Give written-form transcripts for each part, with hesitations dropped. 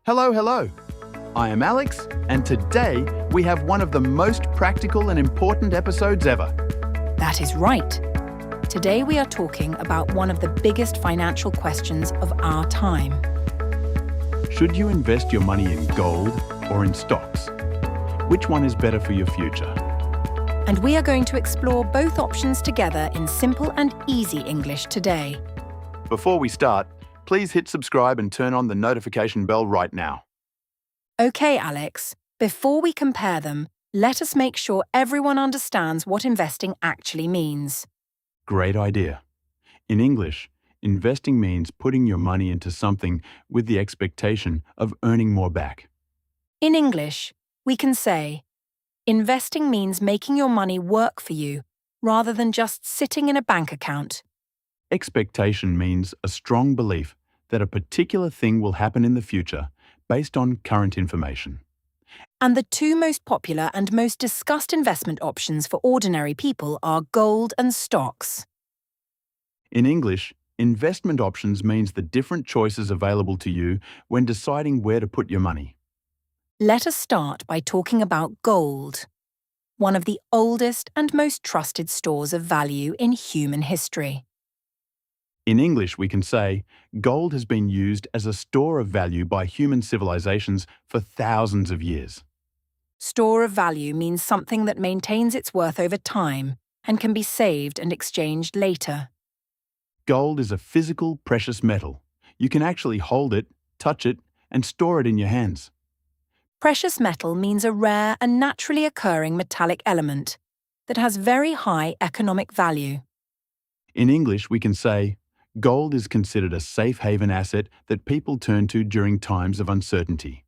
Hello, hello. I am Alex, and today we have one of the most practical and important episodes ever. That is right. Today we are talking about one of the biggest financial questions of our time. Should you invest your money in gold or in stocks? Which one is better for your future? And we are going to explore both options together in simple and easy English today. Before we start, please hit subscribe and turn on the notification bell right now. Okay, Alex, before we compare them, let us make sure everyone understands what investing actually means. Great idea. In English, investing means putting your money into something with the expectation of earning more back. In English, we can say, investing means making your money work for you rather than just sitting in a bank account. Expectation means a strong belief that a particular thing will happen in the future based on current information. And the two most popular and most discussed investment options for ordinary people are gold and stocks. In English, investment options means the different choices available to you when deciding where to put your money. Let us start by talking about gold, one of the oldest and most trusted stores of value in human history. In English, we can say, gold has been used as a store of value by human civilizations for thousands of years. Store of value means something that maintains its worth over time and can be saved and exchanged later. Gold is a physical, precious metal. You can actually hold it, touch it, and store it in your hands. Precious metal means a rare and naturally occurring metallic element that has very high economic value. In English, we can say, gold is considered a safe haven asset that people turn to during times of uncertainty.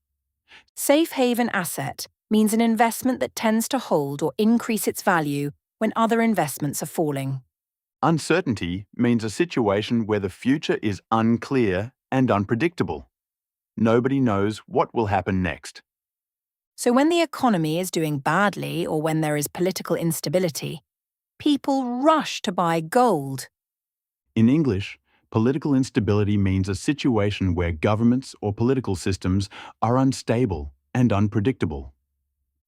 Safe haven asset means an investment that tends to hold or increase its value when other investments are falling. Uncertainty means a situation where the future is unclear and unpredictable. Nobody knows what will happen next. So when the economy is doing badly or when there is political instability, people rush to buy gold. In English, political instability means a situation where governments or political systems are unstable and unpredictable.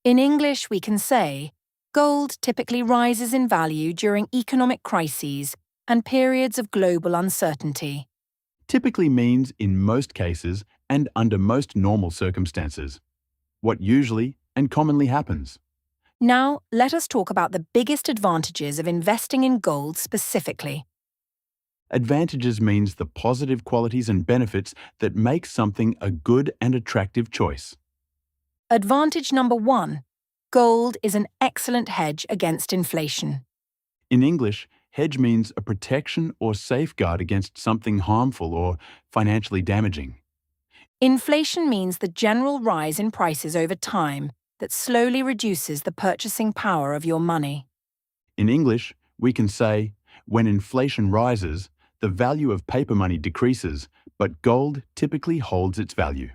In English, we can say, gold typically rises in value during economic crises and periods of global uncertainty. Typically means in most cases and under most normal circumstances. What usually and commonly happens. Now, let us talk about the biggest advantages of investing in gold specifically. Advantages means the positive qualities and benefits that make something a good and attractive choice. Advantage number 1. Gold is an excellent hedge against inflation. In English, hedge means a protection or safeguard against something harmful or financially damaging. Inflation means the general rise in prices over time that slowly reduces the purchasing power of your money. In English, we can say, when inflation rises, the value of paper money decreases, but gold typically holds its value.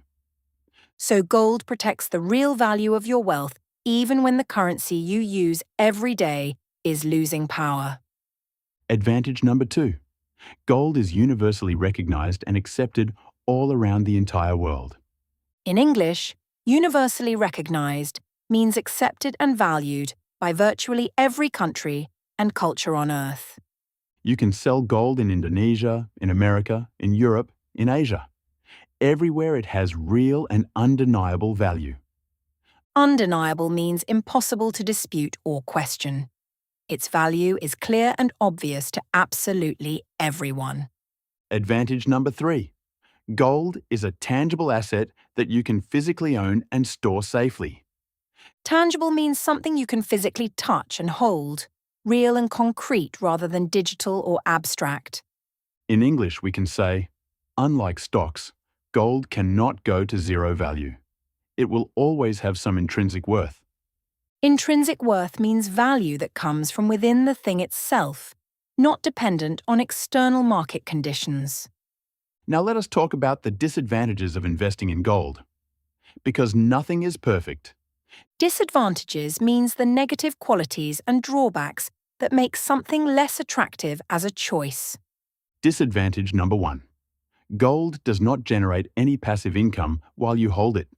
So gold protects the real value of your wealth even when the currency you use every day is losing power. Advantage number 2. Gold is universally recognized and accepted all around the entire world. In English, universally recognized means accepted and valued by virtually every country and culture on Earth. You can sell gold in Indonesia, in America, in Europe, in Asia. Everywhere it has real and undeniable value. Undeniable means impossible to dispute or question. Its value is clear and obvious to absolutely everyone. Advantage number 3. Gold is a tangible asset that you can physically own and store safely. Tangible means something you can physically touch and hold, real and concrete rather than digital or abstract. In English, we can say, unlike stocks, gold cannot go to zero value. It will always have some intrinsic worth. Intrinsic worth means value that comes from within the thing itself, not dependent on external market conditions. Now let us talk about the disadvantages of investing in gold. Because nothing is perfect. Disadvantages means the negative qualities and drawbacks that make something less attractive as a choice. Disadvantage number 1. Gold does not generate any passive income while you hold it.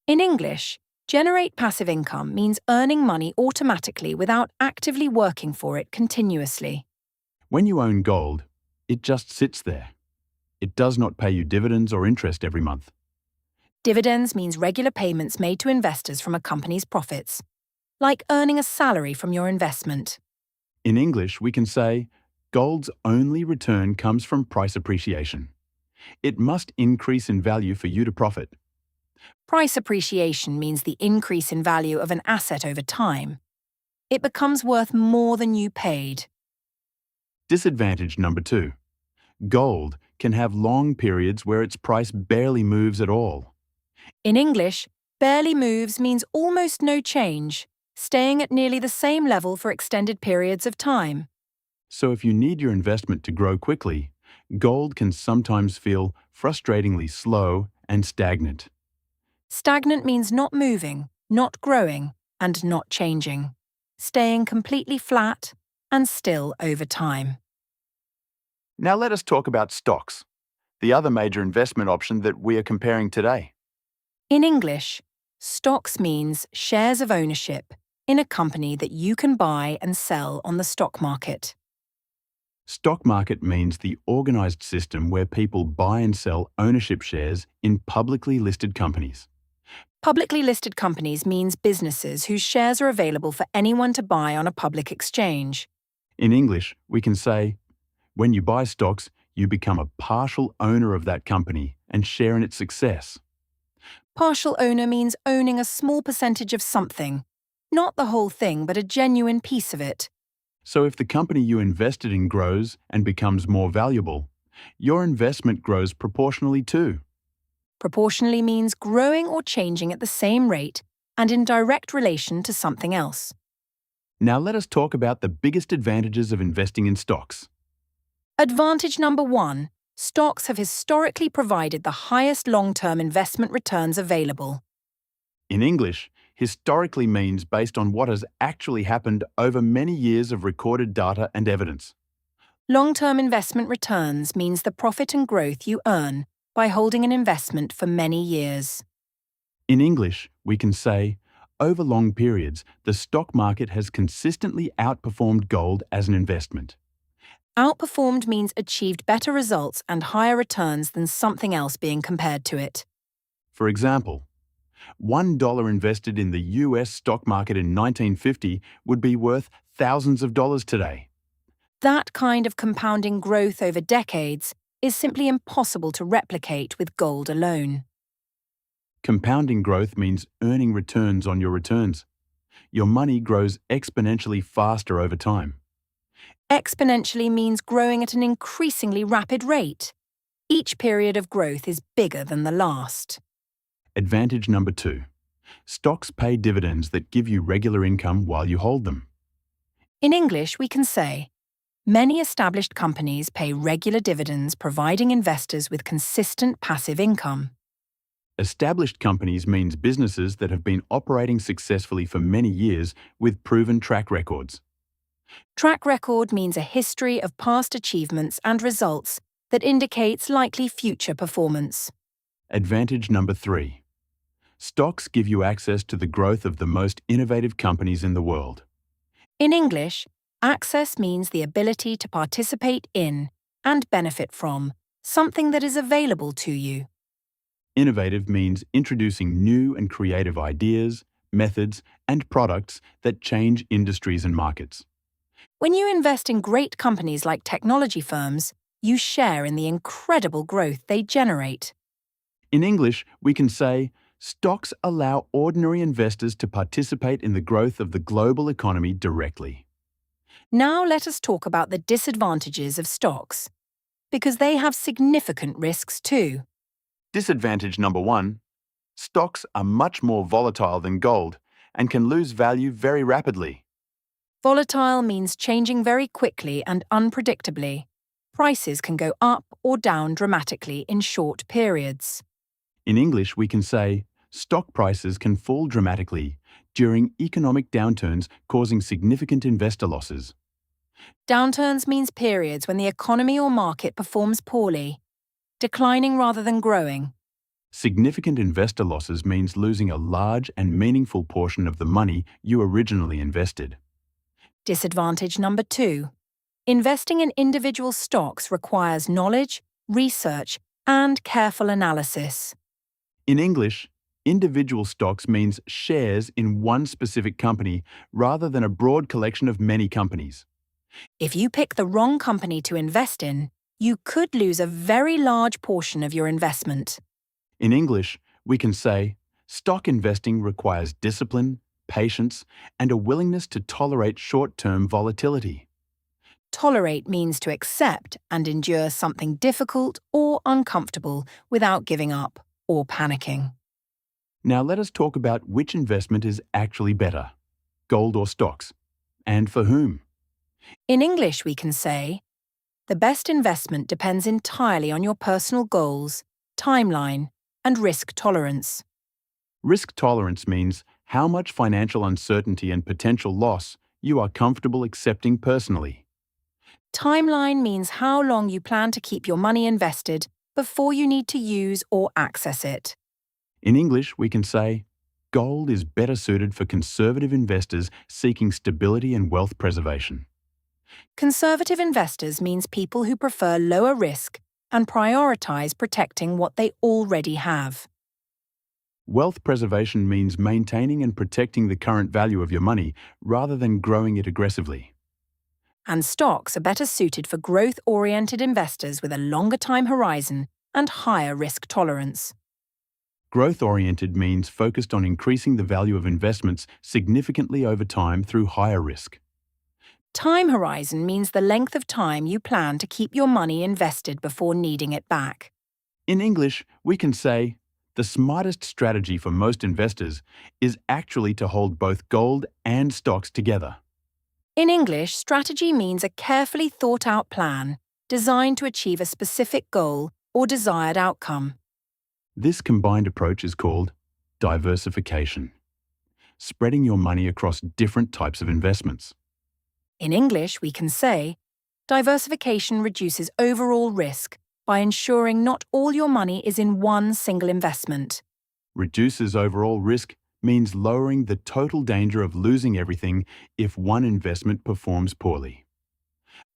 In English, generate passive income means earning money automatically without actively working for it continuously. When you own gold, it just sits there. It does not pay you dividends or interest every month. Dividends means regular payments made to investors from a company's profits, like earning a salary from your investment. In English, we can say, gold's only return comes from price appreciation. It must increase in value for you to profit. Price appreciation means the increase in value of an asset over time. It becomes worth more than you paid. Disadvantage number 2. Gold can have long periods where its price barely moves at all. In English, barely moves means almost no change, staying at nearly the same level for extended periods of time. So if you need your investment to grow quickly, gold can sometimes feel frustratingly slow and stagnant. Stagnant means not moving, not growing, and not changing, staying completely flat and still over time. Now let us talk about stocks, the other major investment option that we are comparing today. In English, stocks means shares of ownership in a company that you can buy and sell on the stock market. Stock market means the organized system where people buy and sell ownership shares in publicly listed companies. Publicly listed companies means businesses whose shares are available for anyone to buy on a public exchange. In English, we can say, when you buy stocks, you become a partial owner of that company and share in its success. Partial owner means owning a small percentage of something, not the whole thing, but a genuine piece of it. So if the company you invested in grows and becomes more valuable, your investment grows proportionally too. Proportionally means growing or changing at the same rate and in direct relation to something else. Now let us talk about the biggest advantages of investing in stocks. Advantage number 1. Stocks have historically provided the highest long-term investment returns available. In English, historically means based on what has actually happened over many years of recorded data and evidence. Long-term investment returns means the profit and growth you earn by holding an investment for many years. In English, we can say, over long periods, the stock market has consistently outperformed gold as an investment. Outperformed means achieved better results and higher returns than something else being compared to it. For example, $1 invested in the US stock market in 1950 would be worth thousands of dollars today. That kind of compounding growth over decades is simply impossible to replicate with gold alone. Compounding growth means earning returns on your returns. Your money grows exponentially faster over time. Exponentially means growing at an increasingly rapid rate. Each period of growth is bigger than the last. Advantage number 2. Stocks pay dividends that give you regular income while you hold them. In English, we can say, many established companies pay regular dividends, providing investors with consistent passive income. Established companies means businesses that have been operating successfully for many years with proven track records. Track record means a history of past achievements and results that indicates likely future performance. Advantage number 3. Stocks give you access to the growth of the most innovative companies in the world. In English, access means the ability to participate in and benefit from something that is available to you. Innovative means introducing new and creative ideas, methods, and products that change industries and markets. When you invest in great companies like technology firms, you share in the incredible growth they generate. In English, we can say, stocks allow ordinary investors to participate in the growth of the global economy directly. Now let us talk about the disadvantages of stocks, because they have significant risks too. Disadvantage number 1. Stocks are much more volatile than gold and can lose value very rapidly. Volatile means changing very quickly and unpredictably. Prices can go up or down dramatically in short periods. In English, we can say, stock prices can fall dramatically during economic downturns, causing significant investor losses. Downturns means periods when the economy or market performs poorly. declining rather than growing. Significant investor losses means losing a large and meaningful portion of the money you originally invested. Disadvantage number 2. Investing in individual stocks requires knowledge, research, and careful analysis. In English, individual stocks means shares in one specific company rather than a broad collection of many companies. If you pick the wrong company to invest in, you could lose a very large portion of your investment. In English, we can say, stock investing requires discipline, patience, and a willingness to tolerate short-term volatility. Tolerate means to accept and endure something difficult or uncomfortable without giving up or panicking. Now let us talk about which investment is actually better, gold or stocks, and for whom. In English, we can say, the best investment depends entirely on your personal goals, timeline, and risk tolerance. Risk tolerance means how much financial uncertainty and potential loss you are comfortable accepting personally. Timeline means how long you plan to keep your money invested before you need to use or access it. In English, we can say, gold is better suited for conservative investors seeking stability and wealth preservation. Conservative investors means people who prefer lower risk and prioritize protecting what they already have. Wealth preservation means maintaining and protecting the current value of your money rather than growing it aggressively. And stocks are better suited for growth-oriented investors with a longer time horizon and higher risk tolerance. Growth-oriented means focused on increasing the value of investments significantly over time through higher risk. Time horizon means the length of time you plan to keep your money invested before needing it back. In English, we can say, the smartest strategy for most investors is actually to hold both gold and stocks together. In English, strategy means a carefully thought-out plan designed to achieve a specific goal or desired outcome. This combined approach is called diversification, spreading your money across different types of investments. In English, we can say, diversification reduces overall risk by ensuring not all your money is in one single investment. Reduces overall risk means lowering the total danger of losing everything if one investment performs poorly.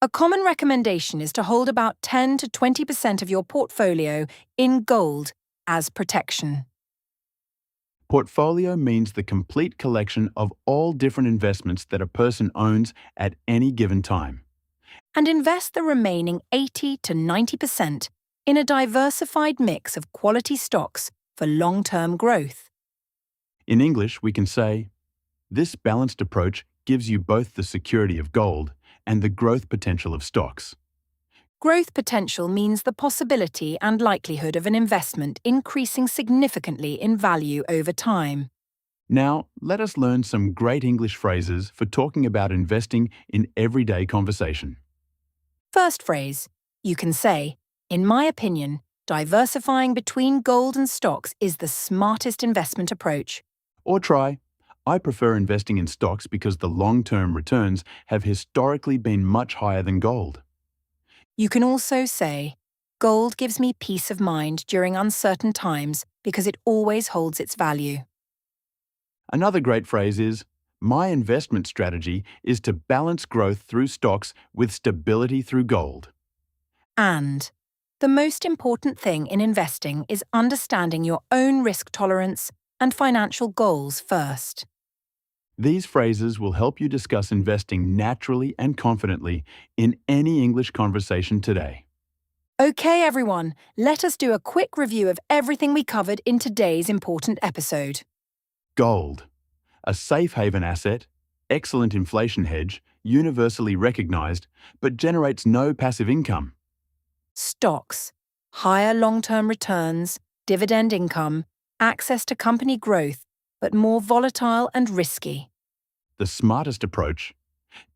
A common recommendation is to hold about 10 to 20% of your portfolio in gold as protection. Portfolio means the complete collection of all different investments that a person owns at any given time. And invest the remaining 80 to 90% in a diversified mix of quality stocks for long-term growth. In English, we can say, this balanced approach gives you both the security of gold and the growth potential of stocks. Growth potential means the possibility and likelihood of an investment increasing significantly in value over time. Now, let us learn some great English phrases for talking about investing in everyday conversation. First phrase, you can say, in my opinion, diversifying between gold and stocks is the smartest investment approach. Or try, I prefer investing in stocks because the long-term returns have historically been much higher than gold. You can also say, gold gives me peace of mind during uncertain times because it always holds its value. Another great phrase is, my investment strategy is to balance growth through stocks with stability through gold. And the most important thing in investing is understanding your own risk tolerance and financial goals first. These phrases will help you discuss investing naturally and confidently in any English conversation today. Okay, everyone, let us do a quick review of everything we covered in today's important episode. Gold, a safe haven asset, excellent inflation hedge, universally recognized, but generates no passive income. Stocks, higher long-term returns, dividend income, access to company growth, but more volatile and risky. The smartest approach,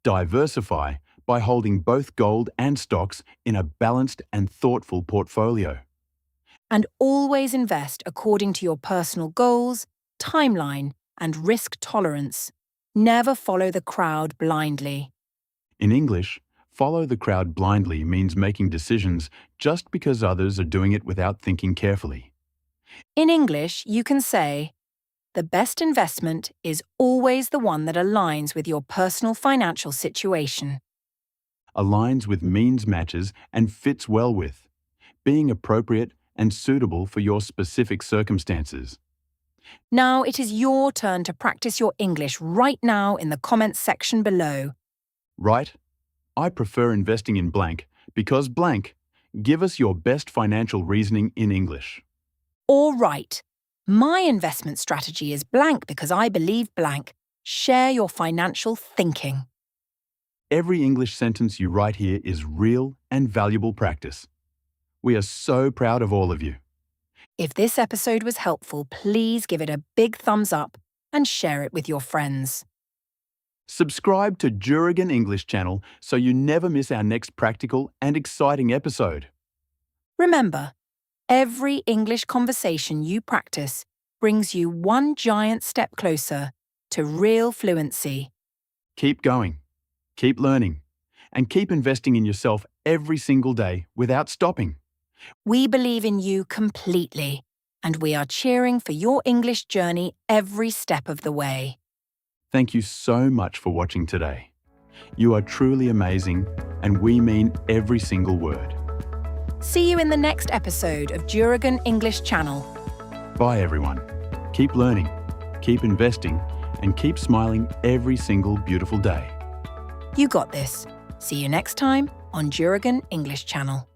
diversify by holding both gold and stocks in a balanced and thoughtful portfolio. And always invest according to your personal goals, timeline, and risk tolerance. Never follow the crowd blindly. In English, Follow the crowd blindly means making decisions just because others are doing it without thinking carefully. In English, you can say, the best investment is always the one that aligns with your personal financial situation. Aligns with means matches and fits well with, being appropriate and suitable for your specific circumstances. Now it is your turn to practice your English right now in the comments section below. Right? I prefer investing in blank because blank. Give us your best financial reasoning in English. All right. My investment strategy is blank because I believe blank. Share your financial thinking. Every English sentence you write here is real and valuable practice. We are so proud of all of you. If this episode was helpful, please give it a big thumbs up and share it with your friends. Subscribe to Juragan English Channel so you never miss our next practical and exciting episode. Remember, every English conversation you practice brings you one giant step closer to real fluency. Keep going, keep learning, and keep investing in yourself every single day without stopping. We believe in you completely, and we are cheering for your English journey every step of the way. Thank you so much for watching today. You are truly amazing, and we mean every single word. See you in the next episode of Juragan English Channel. Bye, everyone. Keep learning, keep investing, and keep smiling every single beautiful day. You got this. See you next time on Juragan English Channel.